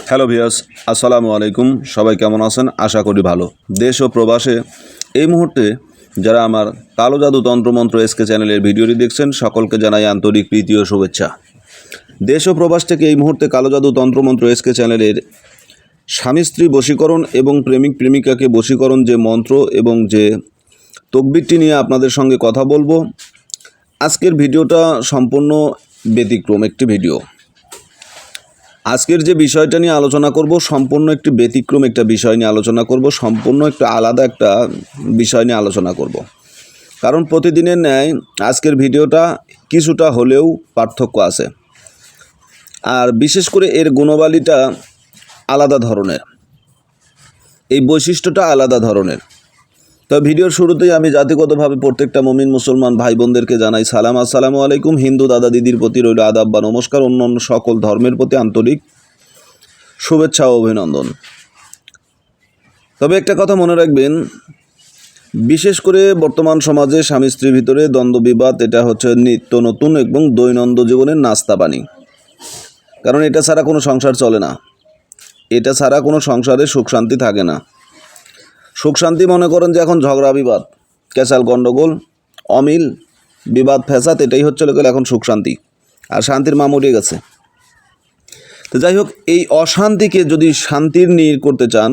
Hello viewers, আসসালামু আলাইকুম। সবাই কেমন আছেন? আশা করি ভালো। দেশ ও প্রবাসে এই মুহূর্তে যারা আমার কালো জাদু তন্ত্রমন্ত্র এসকে চ্যানেলের ভিডিওটি দেখছেন, সকলকে জানাই আন্তরিক প্রীতি ও শুভেচ্ছা। দেশ ও প্রবাস থেকে এই মুহূর্তে কালো জাদু তন্ত্রমন্ত্র এসকে চ্যানেলের স্বামী স্ত্রী বশীকরণ এবং প্রেমিক প্রেমিকাকে বশীকরণ যে মন্ত্র এবং যে তকবিরটি নিয়ে আপনাদের সঙ্গে কথা বলবো। আজকের ভিডিওটা সম্পূর্ণ ব্যতিক্রম একটি ভিডিও। আজকের যে বিষয়টা নিয়ে আলোচনা করব সম্পূর্ণ একটি ব্যতিক্রম একটা বিষয় নিয়ে আলোচনা করব, সম্পূর্ণ একটা আলাদা একটা বিষয় নিয়ে আলোচনা করব। কারণ প্রতিদিনের ন্যায় আজকের ভিডিওটা কিছুটা হলেও পার্থক্য আছে, আর বিশেষ করে এর গুণাবলীটা আলাদা ধরনের, এই বৈশিষ্ট্যটা আলাদা ধরনের। তো ভিডিওর শুরুতেই আমি জাতিগতভাবে প্রত্যেকটা মুমিন মুসলমান ভাই বোনদেরকে জানাই সালাম, আসসালামু আলাইকুম। হিন্দু দাদা দিদির প্রতি রইল আদাব বা নমস্কার। অন্য অন্য সকল ধর্মের প্রতি আন্তরিক শুভেচ্ছা ও অভিনন্দন। তবে একটা কথা মনে রাখবেন, বিশেষ করে বর্তমান সমাজে স্বামী স্ত্রীর ভিতরে দ্বন্দ্ব বিবাদ এটা হচ্ছে নিত্য নতুন এবং দৈনন্দিন জীবনের নাস্তা পানি। কারণ এটা ছাড়া কোনো সংসার চলে না, এটা ছাড়া কোনো সংসারে সুখ শান্তি থাকে না। সুখ শান্তি মনে করেন যে এখন ঝগড়া বিবাদ, ক্যাচাল গণ্ডগোল, অমিল, বিবাদ ফ্যাসাদ, এটাই হচ্ছে লোকের এখন সুখ শান্তি। আর শান্তির মা মরে গেছে। তো যাই হোক, এই অশান্তিকে যদি শান্তির নীড় করতে চান,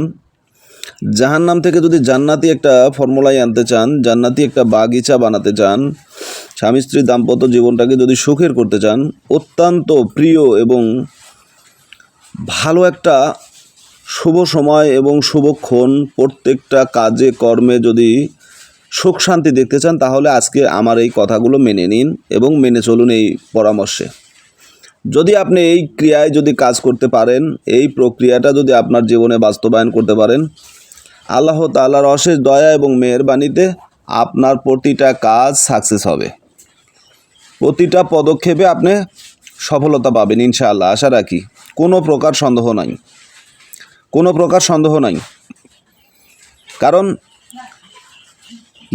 জাহান্নাম থেকে যদি জান্নাতি একটা ফর্মুলায় আনতে চান, জান্নাতি একটা বাগিচা বানাতে চান, স্বামী স্ত্রীর দাম্পত্য জীবনটাকে যদি সুখের করতে চান, অত্যন্ত প্রিয় এবং ভালো একটা শুভ সময় এবং শুভক্ষণ, প্রত্যেকটা কাজে কর্মে যদি সুখ শান্তি দেখতে চান, তাহলে আজকে আমার এই কথাগুলো মেনে নিন এবং মেনে চলুন এই পরামর্শে। যদি আপনি এই ক্রিয়ায় যদি কাজ করতে পারেন, এই প্রক্রিয়াটা যদি আপনার জীবনে বাস্তবায়ন করতে পারেন, আল্লাহ তাআলার অশেষ দয়া এবং মেহেরবানিতে আপনার প্রতিটা কাজ সাকসেস হবে, প্রতিটা পদক্ষেপে আপনি সফলতা পাবেন ইনশাআল্লাহ। আশা রাখি, কোনো প্রকার সন্দেহ নাই, কোনো প্রকার সন্দেহ নাই। কারণ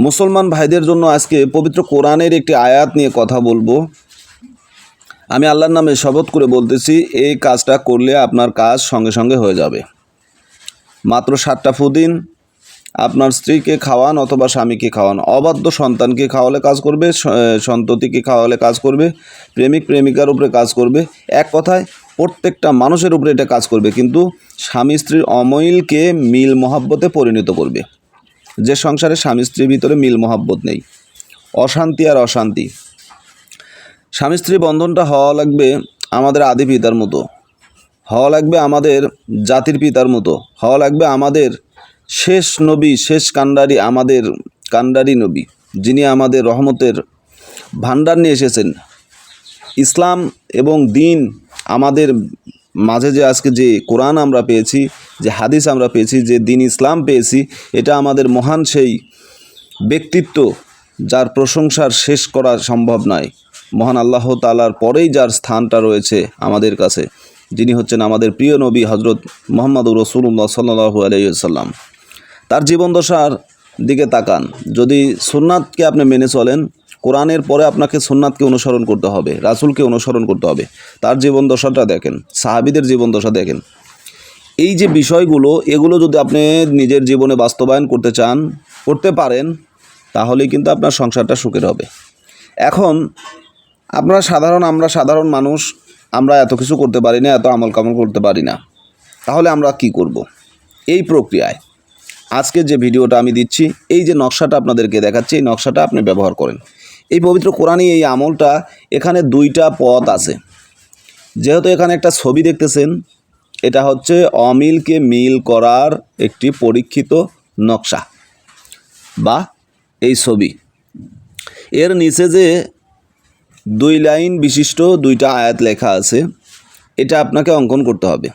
মুসলমান ভাইদের জন্য আজকে পবিত্র কোরআনের একটি আয়াত নিয়ে কথা বলবো। আমি আল্লাহর নামে শপথ করে বলতেছি, এই কাজটা করলে আপনার কাজ সঙ্গে সঙ্গে হয়ে যাবে। মাত্র 7টা ফু দিন, আপনার স্ত্রীকে খাওয়ান অথবা স্বামীকে খাওয়ান, অবাধ্য সন্তানকে খাওয়ালে কাজ করবে, সন্ততিকে খাওয়ালে কাজ করবে, প্রেমিক প্রেমিকার উপরে কাজ করবে। এক কথায় প্রত্যেকটা মানুষের উপরে এটা কাজ করবে, কিন্তু স্বামী স্ত্রীর অমিলকে মিল মহাব্বতে পরিণত করবে। যে সংসারে স্বামী স্ত্রীর ভিতরে মিল মহাব্বত নেই, অশান্তি আর অশান্তি। স্বামী স্ত্রী বন্ধনটা হওয়া লাগবে আমাদের আদি পিতার মতো, হওয়া লাগবে আমাদের জাতির পিতার মতো, হওয়া লাগবে আমাদের শেষ নবী, শেষ কান্ডারি, আমাদের কান্ডারি নবী, যিনি আমাদের রহমতের ভাণ্ডার নিয়ে এসেছেন। ইসলাম এবং দিন আমাদের মাঝে যে আজকে যে কোরআন আমরা পেয়েছি, যে হাদিস আমরা পেয়েছি, যে দিন ইসলাম পেয়েছি, এটা আমাদের মহান সেই ব্যক্তিত্ব, যার প্রশংসার শেষ করা সম্ভব নয়। মহান আল্লাহ তাআলার পরেই যার স্থানটা রয়েছে আমাদের কাছে, যিনি হচ্ছেন আমাদের প্রিয় নবী হজরত মুহাম্মদুর রাসূলুল্লাহ সাল্লাল্লাহু আলাইহি ওয়াসাল্লাম। তার জীবনদশার দিকে তাকান। যদি সুন্নাতকে আপনি মেনে চলেন, কোরআনের পরে আপনাকে সুন্নাতকে অনুসরণ করতে হবে, রাসূলকে অনুসরণ করতে হবে। তার জীবনদশাটা দেখেন, সাহাবীদের জীবনদশা দেখেন। এই যে বিষয়গুলো, এগুলো যদি আপনি নিজের জীবনে বাস্তবায়ন করতে চান, করতে পারেন, তাহলেই কিন্তু আপনার সংসারটা সুখের হবে। এখন আমরা সাধারণ মানুষ, আমরা এত কিছু করতে পারি না, এত আমল কামল করতে পারি না। তাহলে আমরা কি করব? এই প্রক্রিয়ায় আজকে যে ভিডিওটা আমি দিচ্ছি, এই যে নকশাটা আপনাদেরকে দেখাচ্ছি, এই নকশাটা আপনি ব্যবহার করেন। এই পবিত্র কোরআনে এই আমলটা, এখানে 2টা পথ আছে। যেহেতু এখানে একটা ছবি দেখতেছেন, এটা হচ্ছে অমিলকে মিল করার একটি পরীক্ষিত নকশা বা এই ছবি। এর নিচে যে 2 লাইন বিশিষ্ট 2টা আয়াত লেখা আছে, এটা আপনাকে অঙ্কন করতে হবে।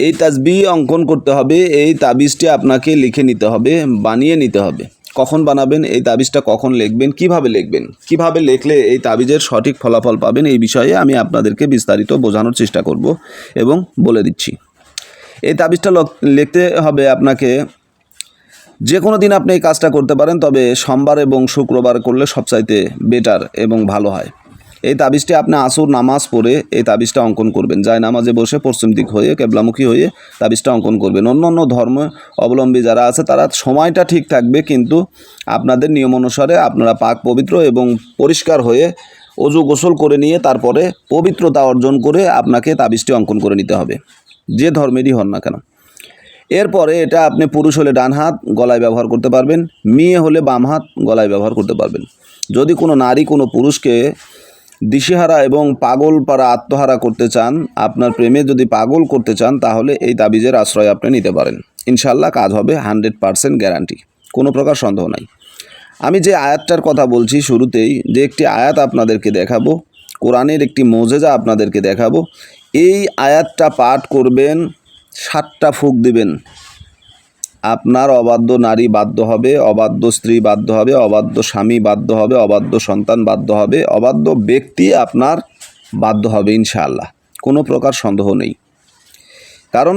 এই তাসবিহ অঙ্কন করতে হবে, এই তাবিজটি আপনাকে লিখে নিতে হবে, বানিয়ে নিতে হবে। কখন বানাবেন এই তাবিজটা, কখন লিখবেন, কিভাবে লিখবেন, কিভাবে লিখলে এই তাবিজের সঠিক ফলাফল পাবেন, এই বিষয়ে আমি আপনাদেরকে বিস্তারিত বোঝানোর চেষ্টা করব এবং বলে দিচ্ছি। এই তাবিজটা লিখতে হবে আপনাকে, যে কোনো দিন আপনি এই কাজটা করতে পারেন, তবে সোমবার এবং শুক্রবার করলে সবচাইতে বেটার এবং ভালো হয়। এই তাবিজটি আপনি আসর নামাজ পড়ে এই তাবিজটা অঙ্কন করবেন, যায় নামাজে বসে পশ্চিম দিক হয়ে কেবলামুখী হয়ে তাবিজটা অঙ্কন করবেন। অন্য অন্য ধর্ম অবলম্বী যারা আছে তারা সময়টা ঠিক থাকবে, কিন্তু আপনাদের নিয়ম অনুসারে আপনারা পাক পবিত্র এবং পরিষ্কার হয়ে অজু গোসল করে নিয়ে তারপরে পবিত্রতা অর্জন করে আপনাকে তাবিজটি অঙ্কন করে নিতে হবে, যে ধর্মেরই হন না কেন। এরপরে এটা আপনি পুরুষ হলে ডান হাত গলায় ব্যবহার করতে পারবেন, মেয়ে হলে বাম হাত গলায় ব্যবহার করতে পারবেন। যদি কোনো নারী কোনো পুরুষকে দিশেহারা এবং পাগল পারা আত্মহারা করতে চান, আপনার প্রেমে যদি পাগল করতে চান, তাহলে এই তাবিজের আশ্রয় আপনি নিতে পারেন। ইনশাল্লাহ কাজ হবে, 100% গ্যারান্টি, কোনো প্রকার সন্দেহ নাই। আমি যে আয়াতটার কথা বলছি শুরুতেই, যে একটি আয়াত আপনাদেরকে দেখাবো, কোরআনের একটি মোজেজা আপনাদেরকে দেখাবো। এই আয়াতটা পাঠ করবেন, 7টা ফুঁক দিবেন, আপনার অবাধ্য নারী বাধ্য হবে, অবাধ্য স্ত্রী বাধ্য হবে, অবাধ্য স্বামী বাধ্য হবে, অবাধ্য সন্তান বাধ্য হবে, অবাধ্য ব্যক্তি আপনার বাধ্য হবে ইনশাআল্লাহ, কোনো প্রকার সন্দেহ নেই। কারণ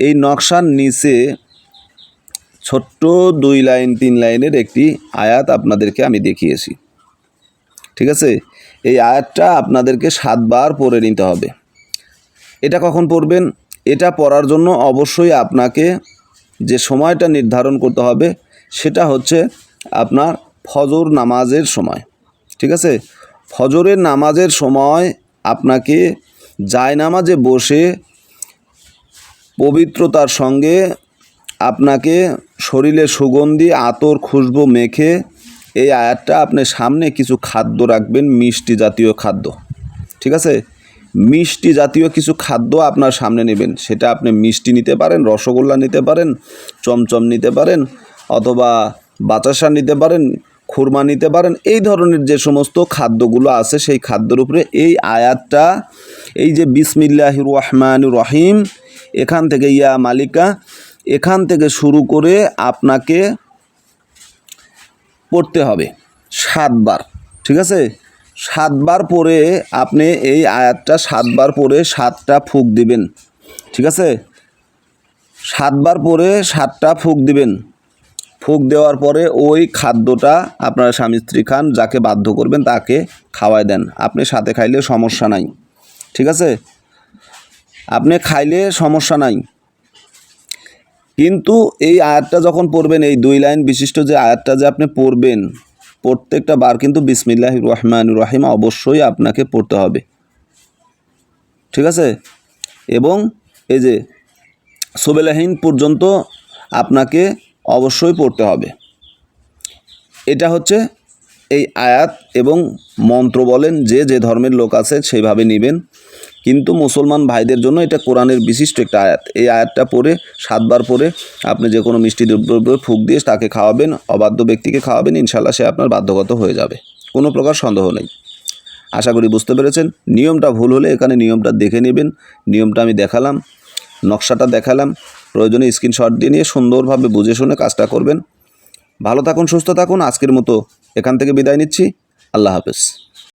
এই নকশার নিচে ছোট্ট 2 লাইন 3 লাইনের একটি আয়াত আপনাদেরকে আমি দেখিয়েছি, ঠিক আছে? এই আয়াতটা আপনাদেরকে 7 বার পড়ে নিতে হবে। এটা কখন পড়বেন? এটা পড়ার জন্য অবশ্যই আপনাকে যে সময়টা নির্ধারণ করতে হবে সেটা হচ্ছে আপনার ফজর নামাজের সময়, ঠিক আছে? ফজরের নামাজের সময় আপনাকে জায়নামাজে বসে পবিত্রতার সঙ্গে আপনাকে শরীরে সুগন্ধি আতর খুশবু মেখে এই আয়াতটা আপনি সামনে কিছু খাদ্য রাখবেন, মিষ্টি জাতীয় খাদ্য, ঠিক আছে? মিষ্টি জাতীয় কিছু খাদ্য আপনার সামনে নেবেন, সেটা আপনি মিষ্টি নিতে পারেন, রসগোল্লা নিতে পারেন, চমচম নিতে পারেন, অথবা বাতাসা নিতে পারেন, খুরমা নিতে পারেন। এই ধরনের যে সমস্ত খাদ্যগুলো আছে সেই খাদ্যের উপরে এই আয়াতটা, এই যে বিসমিল্লাহির রহমানির রহিম, এখান থেকে ইয়া মালিকা, এখান থেকে শুরু করে আপনাকে পড়তে হবে 7 বার, ঠিক আছে? 7 বার পরে আপনি এই আয়াতটা 7 বার পরে 7টা ফুঁক দিবেন, ঠিক আছে? 7 বার পরে 7টা ফুঁক দিবেন। ফুঁক দেওয়ার পরে ওই খাদ্যটা আপনারা স্বামী স্ত্রী খান, যাকে বাধ্য করবেন তাকে খাওয়ায় দেন। আপনি সাথে খাইলে সমস্যা নাই, ঠিক আছে? আপনি খাইলে সমস্যা নাই, কিন্তু এই আয়াতটা যখন পড়বেন, এই 2 লাইন বিশিষ্ট যে আয়াতটা যে আপনি পড়বেন, প্রত্যেকটা বার কিন্তু বিসমিল্লাহির রহমানির রহিম অবশ্যই আপনাকে পড়তে হবে, ঠিক আছে? এবং এই যে সুবেলাহীন পর্যন্ত আপনাকে অবশ্যই পড়তে হবে। এটা হচ্ছে এই আয়াত এবং মন্ত্র বলেন, যে ধর্মের লোক আছে সেইভাবে নেবেন, কিন্তু মুসলমান ভাইদের জন্য এটা কোরআনের বিশিষ্ট একটা আয়াত। এই আয়াতটা পড়ে 7 বার পরে আপনি যে কোনো মিষ্টি দ্রব্য ফুঁক দিয়ে তাকে খাওয়াবেন, অবাধ্য ব্যক্তিকে খাওয়াবেন, ইনশাল্লাহ সে আপনার বাধ্যগত হয়ে যাবে, কোনো প্রকার সন্দেহ নেই। আশা করি বুঝতে পেরেছেন। নিয়মটা ভুল হলে এখানে নিয়মটা দেখে নেবেন, নিয়মটা আমি দেখালাম, নকশাটা দেখালাম, প্রয়োজনে স্ক্রিনশট দিয়ে নিয়ে সুন্দরভাবে বুঝে শুনে কাজটা করবেন। ভালো থাকুন, সুস্থ থাকুন। আজকের মতো এখান থেকে বিদায় নিচ্ছি। আল্লাহ হাফেজ।